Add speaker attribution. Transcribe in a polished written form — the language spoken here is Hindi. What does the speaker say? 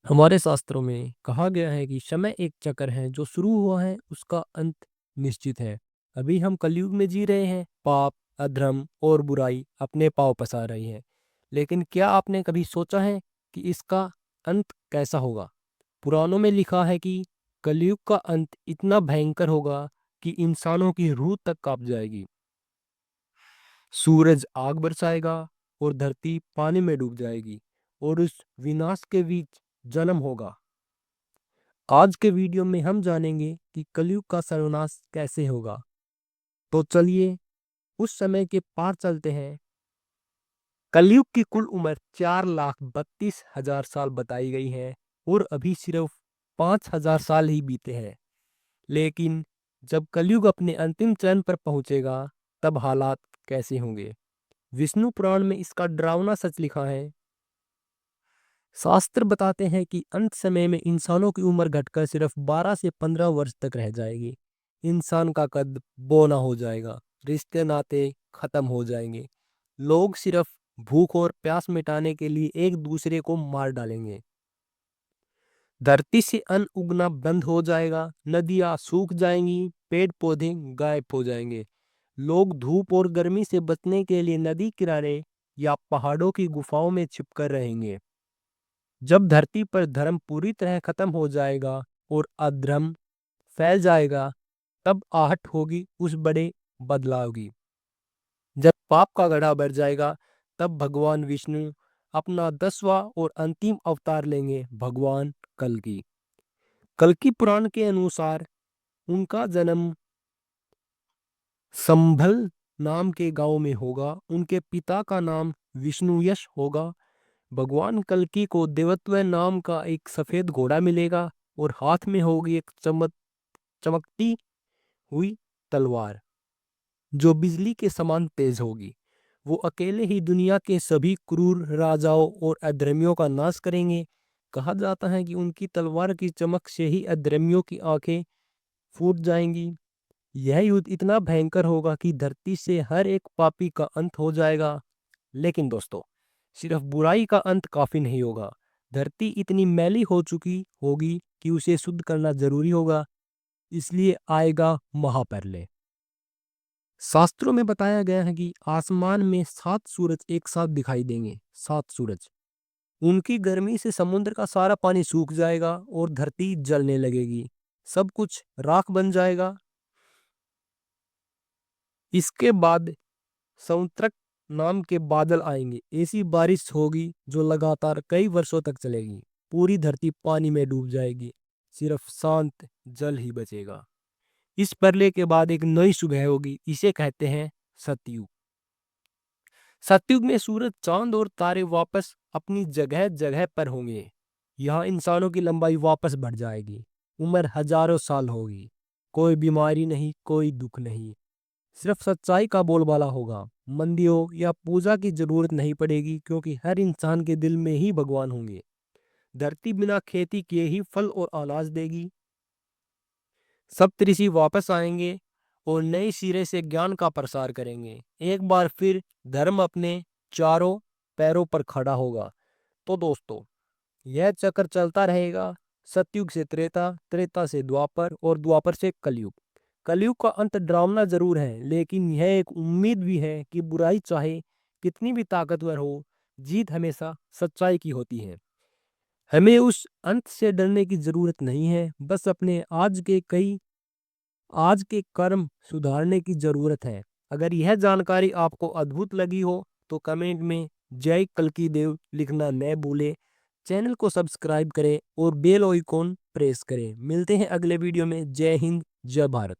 Speaker 1: हमारे शास्त्रों में कहा गया है कि समय एक चक्र है, जो शुरू हुआ है उसका अंत निश्चित है। अभी हम कलयुग में जी रहे हैं, पाप, अधर्म और बुराई अपने पांव पसार रही है। लेकिन क्या आपने कभी सोचा है कि इसका अंत कैसा होगा? पुराणों में लिखा है कि कलयुग का अंत इतना भयंकर होगा कि इंसानों की रूह तक कांप जाएगी। सूरज आग बरसाएगा और धरती पानी में डूब जाएगी, और उस विनाश के बीच जन्म होगा। आज के वीडियो में हम जानेंगे कि कलयुग का सर्वनाश कैसे होगा। तो चलिए उस समय के पार चलते हैं। कलयुग की कुल उम्र 4,32,000 साल बताई गई है, और अभी सिर्फ 5,000 साल ही बीते हैं। लेकिन जब कलयुग अपने अंतिम चरण पर पहुंचेगा, तब हालात कैसे होंगे? विष्णु पुराण में इसका डरावना सच लिखा है। शास्त्र बताते हैं कि अंत समय में इंसानों की उम्र घटकर सिर्फ 12 से 15 वर्ष तक रह जाएगी। इंसान का कद बौना हो जाएगा, रिश्ते नाते खत्म हो जाएंगे। लोग सिर्फ भूख और प्यास मिटाने के लिए एक दूसरे को मार डालेंगे। धरती से अन्न उगना बंद हो जाएगा, नदियां सूख जाएंगी, पेड़ पौधे गायब हो जाएंगे। लोग धूप और गर्मी से बचने के लिए नदी किनारे या पहाड़ों की गुफाओं में छिपकर रहेंगे। जब धरती पर धर्म पूरी तरह खत्म हो जाएगा और अधर्म फैल जाएगा, तब आहट होगी उस बड़े बदलाव की। जब पाप का गड्ढा भर जाएगा, तब भगवान विष्णु अपना 10वां और अंतिम अवतार लेंगे, भगवान कल्कि। कल्कि पुराण के अनुसार उनका जन्म संभल नाम के गांव में होगा। उनके पिता का नाम विष्णुयश होगा। भगवान कल्कि को देवत्व नाम का एक सफेद घोड़ा मिलेगा, और हाथ में होगी एक चमकती हुई तलवार, जो बिजली के समान तेज होगी। वो अकेले ही दुनिया के सभी क्रूर राजाओं और अधर्मियों का नाश करेंगे। कहा जाता है कि उनकी तलवार की चमक से ही अधर्मियों की आंखें फूट जाएंगी। यह युद्ध इतना भयंकर होगा कि धरती से हर एक पापी का अंत हो जाएगा। लेकिन दोस्तों, सिर्फ बुराई का अंत काफी नहीं होगा। धरती इतनी मैली हो चुकी होगी कि उसे शुद्ध करना जरूरी होगा। इसलिए आएगा महाप्रलय। शास्त्रों में बताया गया है कि आसमान में 7 सूरज एक साथ दिखाई देंगे। 7 सूरज। उनकी गर्मी से समुद्र का सारा पानी सूख जाएगा और धरती जलने लगेगी। सब कुछ राख बन जाएगा। इसके बाद संतृक नाम के बादल आएंगे। ऐसी बारिश होगी जो लगातार कई वर्षों तक चलेगी। पूरी धरती पानी में डूब जाएगी। सिर्फ शांत जल ही बचेगा। इस प्रलय के बाद एक नई सुबह होगी। इसे कहते हैं सतयुग। सतयुग में सूरज, चांद और तारे वापस अपनी जगह जगह पर होंगे। यहाँ इंसानों की लंबाई वापस बढ़ जाएगी। उम्र हजारों साल होगी। कोई बीमारी नहीं, कोई दुख नहीं। सिर्फ सच्चाई का बोलबाला होगा। मंदिरों या पूजा की जरूरत नहीं पड़ेगी, क्योंकि हर इंसान के दिल में ही भगवान होंगे। धरती बिना खेती किए ही फल और अनाज देगी। सप्तऋषि वापस आएंगे और नए सिरे से ज्ञान का प्रसार करेंगे। एक बार फिर धर्म अपने चारों पैरों पर खड़ा होगा। तो दोस्तों, यह चक्र चलता रहेगा। सतयुग से त्रेता, त्रेता से द्वापर और द्वापर से कलयुग। कलयुग का अंत डरावना जरूर है, लेकिन यह एक उम्मीद भी है कि बुराई चाहे कितनी भी ताकतवर हो, जीत हमेशा सच्चाई की होती है। हमें उस अंत से डरने की जरूरत नहीं है, बस अपने आज के कर्म सुधारने की जरूरत है। अगर यह जानकारी आपको अद्भुत लगी हो, तो कमेंट में जय कल्की देव लिखना न भूलें। चैनल को सब्सक्राइब करें और बेल आइकॉन प्रेस करें। मिलते हैं अगले वीडियो में। जय हिंद, जय भारत।